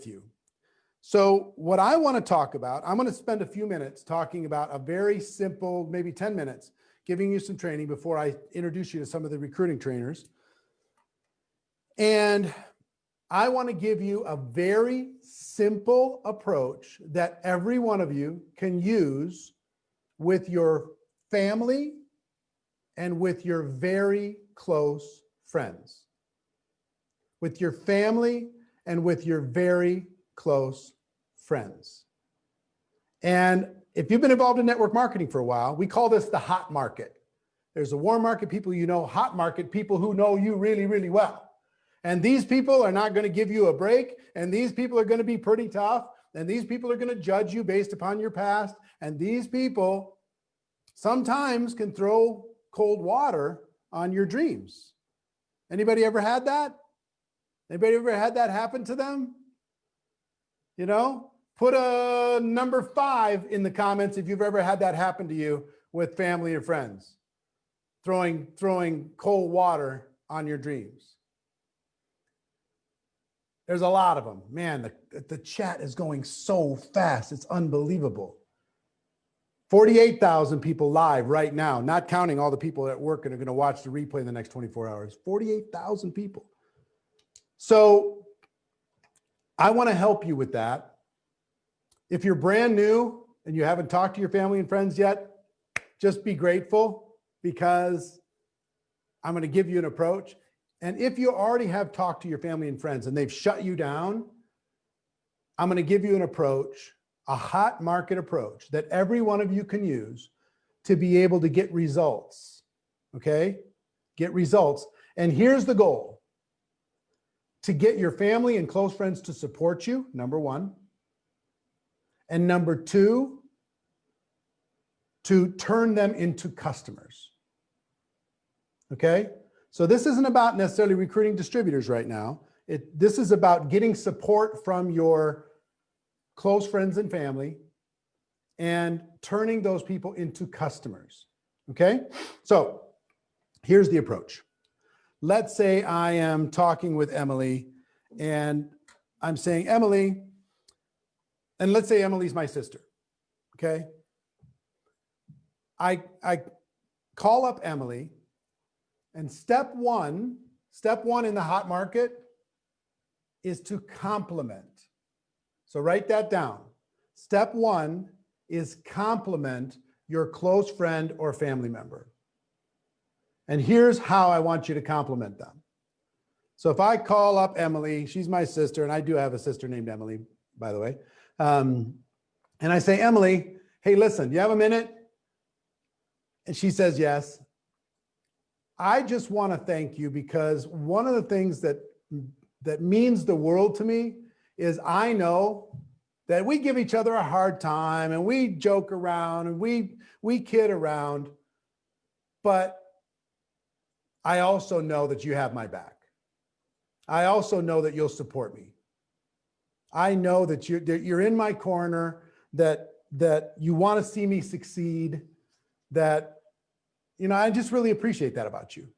with you. So what I want to talk about, I'm going to spend a few minutes talking about a very simple, maybe 10 minutes, giving you some training before I introduce you to some of the recruiting trainers. And I want to give you a very simple approach that every one of you can use with your family and with your very close friends. With your family and with your very close friends. And if you've been involved in network marketing for a while, we call this the hot market. There's a warm market, people you know, hot market, people who know you really, really well. And these people are not going to give you a break. And these people are going to be pretty tough. And these people are going to judge you based upon your past. And these people sometimes can throw cold water on your dreams. Anybody ever had that? Anybody ever had that happen to them? You know, put a number 5 in the comments if you've ever had that happen to you with family or friends, throwing cold water on your dreams. There's a lot of them. Man, the chat is going so fast. It's unbelievable. 48,000 people live right now, not counting all the people at work and are going to watch the replay in the next 24 hours. 48,000 people. So I want to help you with that. If you're brand new and you haven't talked to your family and friends yet, just be grateful because I'm going to give you an approach. And if you already have talked to your family and friends and they've shut you down, I'm going to give you an approach, a hot market approach that every one of you can use to be able to get results. Okay? Get results. And here's the goal: to get your family and close friends to support you, number 1. And number 2, to turn them into customers. Okay? So this isn't about necessarily recruiting distributors right now. This is about getting support from your close friends and family and turning those people into customers. Okay? So here's the approach. Let's say I am talking with Emily and I'm saying, Emily, and let's say Emily's my sister. Okay? I call up Emily. And step one in the hot market is to compliment. So write that down. Step 1 is compliment your close friend or family member. And here's how I want you to compliment them. So if I call up Emily, she's my sister, and I do have a sister named Emily, by the way. And I say, Emily, hey, listen, do you have a minute? And she says, yes. I just want to thank you because one of the things that means the world to me is I know that we give each other a hard time and we joke around and we kid around, but I also know that you have my back. I also know that you'll support me. I know that you're in my corner, that you want to see me succeed, that I just really appreciate that about you.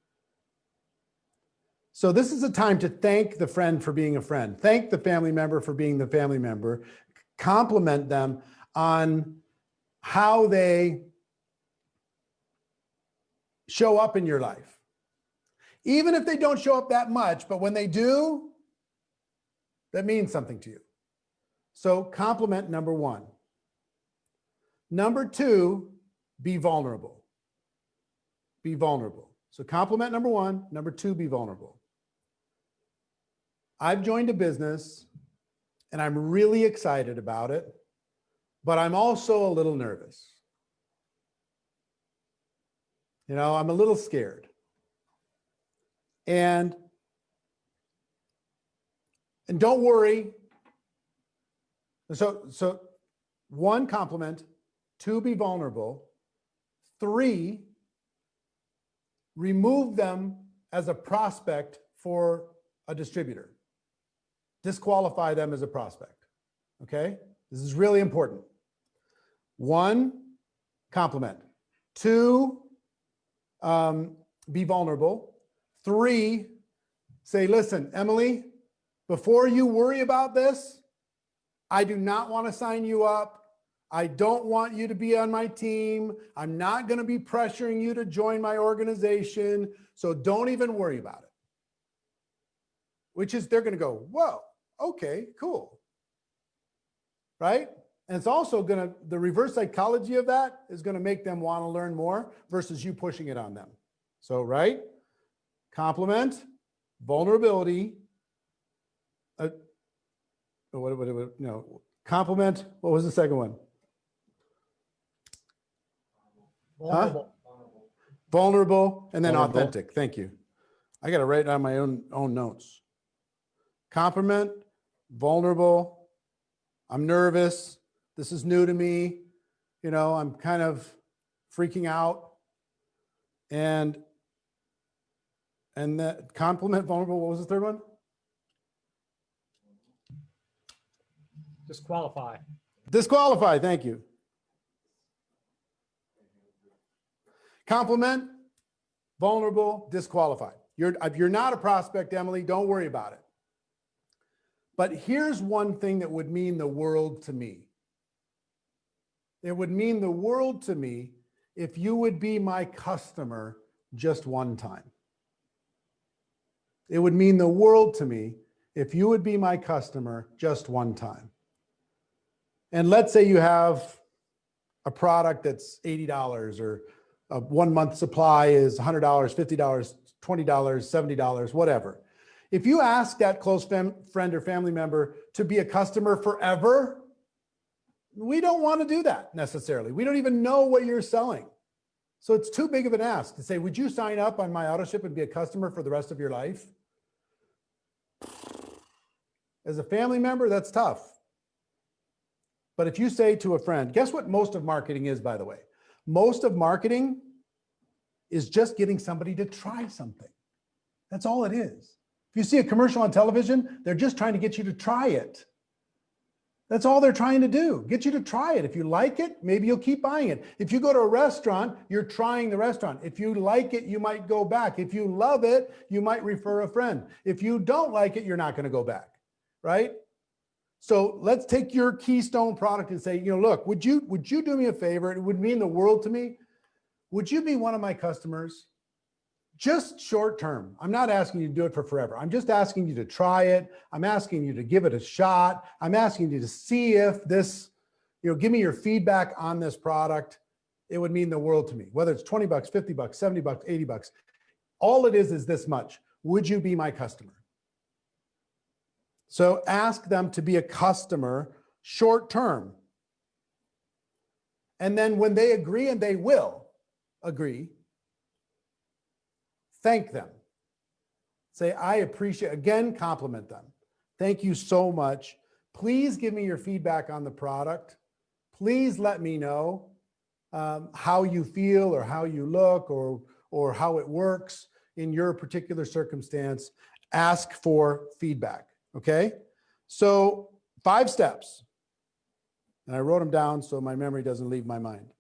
So this is a time to thank the friend for being a friend. Thank the family member for being the family member. Compliment them on how they show up in your life. Even if they don't show up that much, but when they do, that means something to you. So compliment number 1. Number 2, be vulnerable. Be vulnerable. So compliment number 1, number 2, be vulnerable. I've joined a business and I'm really excited about it, but I'm also a little nervous. I'm a little scared. And don't worry. So 1, compliment. 2, be vulnerable. 3, remove them as a prospect for a distributor. Disqualify them as a prospect. Okay? This is really important. 1, compliment. 2, be vulnerable. 3, say, listen, Emily, before you worry about this, I do not want to sign you up. I don't want you to be on my team. I'm not going to be pressuring you to join my organization. So don't even worry about it. Which is, they're going to go, whoa, okay, cool. Right? And it's also going to, the reverse psychology of that is going to make them want to learn more versus you pushing it on them. So, right? Compliment, vulnerability, compliment. What was the second one? Vulnerable. Huh? Vulnerable, and then Vulnerable. authentic. Thank you. I got to write down my own notes. Compliment, vulnerable. I'm nervous. This is new to me. You know, I'm kind of freaking out. And that compliment, vulnerable. What was the third one? Disqualify. Disqualify. Thank you. Compliment, vulnerable, disqualify. If you're not a prospect, Emily, don't worry about it. But here's one thing that would mean the world to me. It would mean the world to me if you would be my customer just one time. It would mean the world to me if you would be my customer just one time. And let's say you have a product that's $80 or a 1 month supply is $100, $50, $20, $70, whatever. If you ask that close friend or family member to be a customer forever, we don't want to do that necessarily. We don't even know what you're selling. So it's too big of an ask to say, would you sign up on my AutoShip and be a customer for the rest of your life? As a family member, that's tough. But if you say to a friend, guess what most of marketing is, by the way? Most of marketing is just getting somebody to try something. That's all it is. If you see a commercial on television, they're just trying to get you to try it. That's all they're trying to do, get you to try it. If you like it, maybe you'll keep buying it. If you go to a restaurant, you're trying the restaurant. If you like it, you might go back. If you love it, you might refer a friend. If you don't like it, you're not going to go back, right? So let's take your keystone product and say, you know, look, would you do me a favor? It would mean the world to me. Would you be one of my customers? Just short term. I'm not asking you to do it for forever. I'm just asking you to try it. I'm asking you to give it a shot. I'm asking you to see if this, you know, give me your feedback on this product. It would mean the world to me, whether it's 20 bucks, 50 bucks, 70 bucks, 80 bucks. All it is this much. Would you be my customer? So ask them to be a customer short term. And then when they agree, and they will agree, thank them. Say, I appreciate, again, compliment them. Thank you so much. Please give me your feedback on the product. Please let me know how you feel or how you look or how it works in your particular circumstance. Ask for feedback, okay? So 5 steps, and I wrote them down so my memory doesn't leave my mind.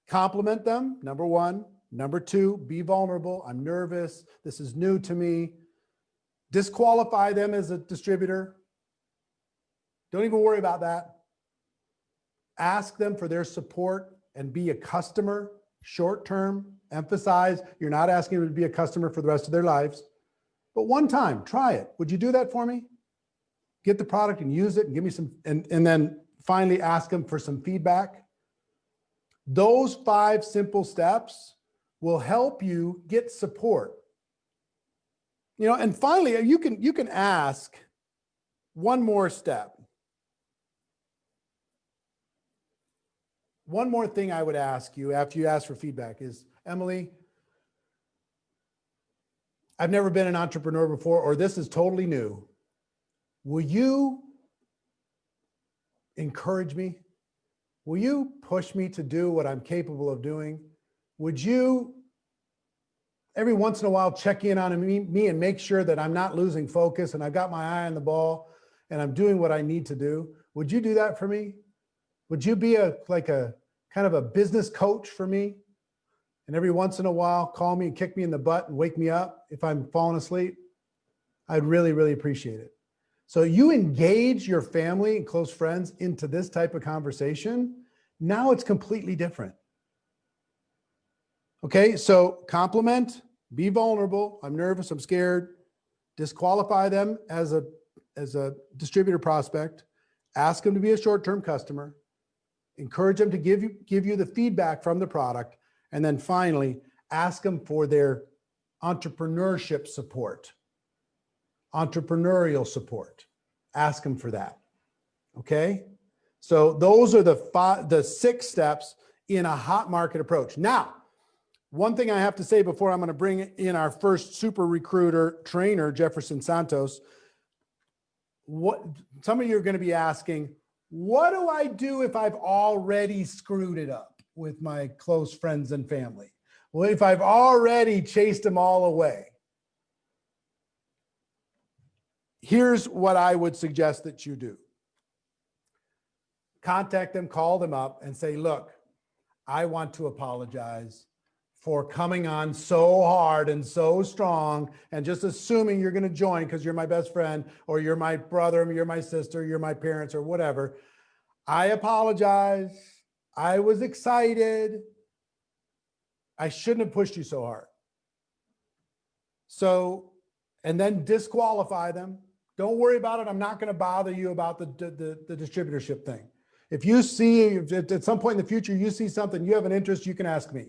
Compliment them, number 1. Number 2, be vulnerable. I'm nervous. This is new to me. Disqualify them as a distributor. Don't even worry about that. Ask them for their support and be a customer short term. Emphasize you're not asking them to be a customer for the rest of their lives, but one time, try it. Would you do that for me? Get the product and use it and give me some, and then finally ask them for some feedback. Those 5 simple steps will help you get support. You know, and finally, you can ask one more step. One more thing I would ask you after you ask for feedback is, Emily, I've never been an entrepreneur before, or this is totally new. Will you encourage me? Will you push me to do what I'm capable of doing? Would you every once in a while check in on me and make sure that I'm not losing focus and I've got my eye on the ball and I'm doing what I need to do? Would you do that for me? Would you be like a kind of a business coach for me? And every once in a while, call me and kick me in the butt and wake me up if I'm falling asleep? I'd really, really appreciate it. So you engage your family and close friends into this type of conversation. Now it's completely different. Okay, so compliment, be vulnerable. I'm nervous, I'm scared. Disqualify them as a distributor prospect. Ask them to be a short-term customer. Encourage them to give you the feedback from the product. And then finally, ask them for their entrepreneurship support, entrepreneurial support. Ask them for that. Okay? So those are the 6 steps in a hot market approach. Now, one thing I have to say before I'm going to bring in our first super recruiter trainer, Jefferson Santos. Some of you are going to be asking, what do I do if I've already screwed it up with my close friends and family? Well, if I've already chased them all away, here's what I would suggest that you do. Contact them, call them up and say, look, I want to apologize for coming on so hard and so strong and just assuming you're going to join because you're my best friend or you're my brother, or you're my sister, you're my parents or whatever. I apologize. I was excited. I shouldn't have pushed you so hard. So, and then disqualify them. Don't worry about it. I'm not going to bother you about the distributorship thing. If you see at some point in the future, you see something, you have an interest, you can ask me.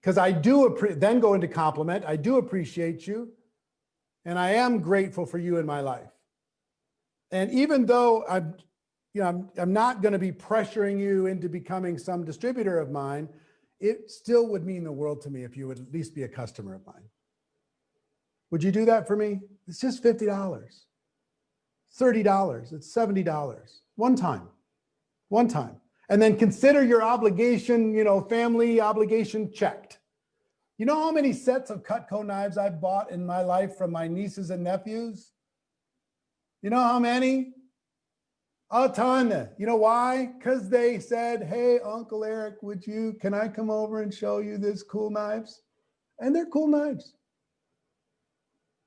Because I do then go into compliment. I do appreciate you. And I am grateful for you in my life. And even though I'm not going to be pressuring you into becoming some distributor of mine, it still would mean the world to me if you would at least be a customer of mine. Would you do that for me? It's just $50, $30, it's $70, one time. And then consider your obligation, family obligation checked. You know how many sets of Cutco knives I've bought in my life from my nieces and nephews? You know how many? A ton. You know why? Because they said, hey, Uncle Eric, can I come over and show you this cool knives? And they're cool knives.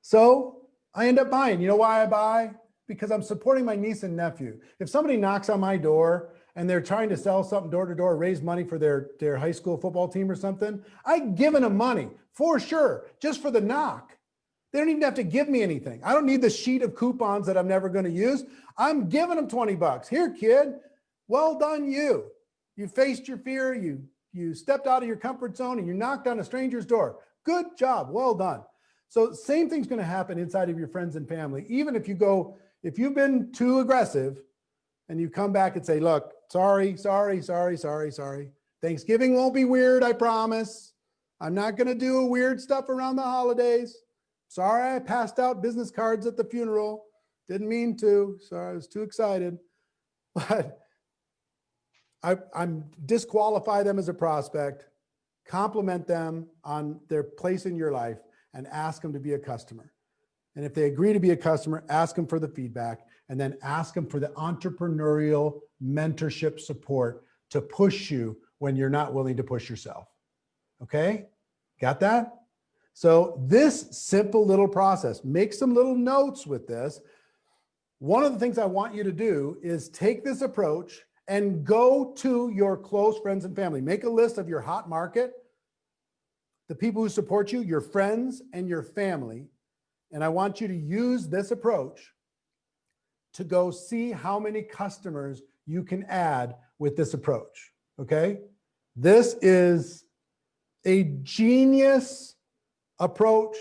So I end up buying. You know why I buy? Because I'm supporting my niece and nephew. If somebody knocks on my door and they're trying to sell something door to door, raise money for their high school football team or something, I've given them money for sure, just for the knock. They don't even have to give me anything. I don't need the sheet of coupons that I'm never going to use. I'm giving them 20 bucks. Here, kid, well done you. You faced your fear. You stepped out of your comfort zone and you knocked on a stranger's door. Good job. Well done. So same thing's going to happen inside of your friends and family. Even if you've been too aggressive and you come back and say, look, sorry. Thanksgiving won't be weird, I promise. I'm not going to do weird stuff around the holidays. Sorry, I passed out business cards at the funeral. Didn't mean to. Sorry, I was too excited. But I'm disqualify them as a prospect, compliment them on their place in your life, and ask them to be a customer. And if they agree to be a customer, ask them for the feedback, and then ask them for the entrepreneurial mentorship support to push you when you're not willing to push yourself. Okay? Got that? So this simple little process, make some little notes with this. One of the things I want you to do is take this approach and go to your close friends and family. Make a list of your hot market, the people who support you, your friends and your family. And I want you to use this approach to go see how many customers you can add with this approach. Okay? This is a genius approach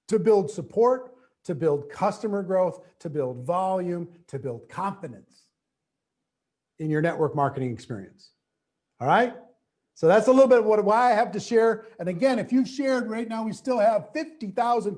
to build support, to build customer growth, to build volume, to build confidence in your network marketing experience. All right? So that's a little bit why I have to share. And again, if you've shared right now, we still have 50,000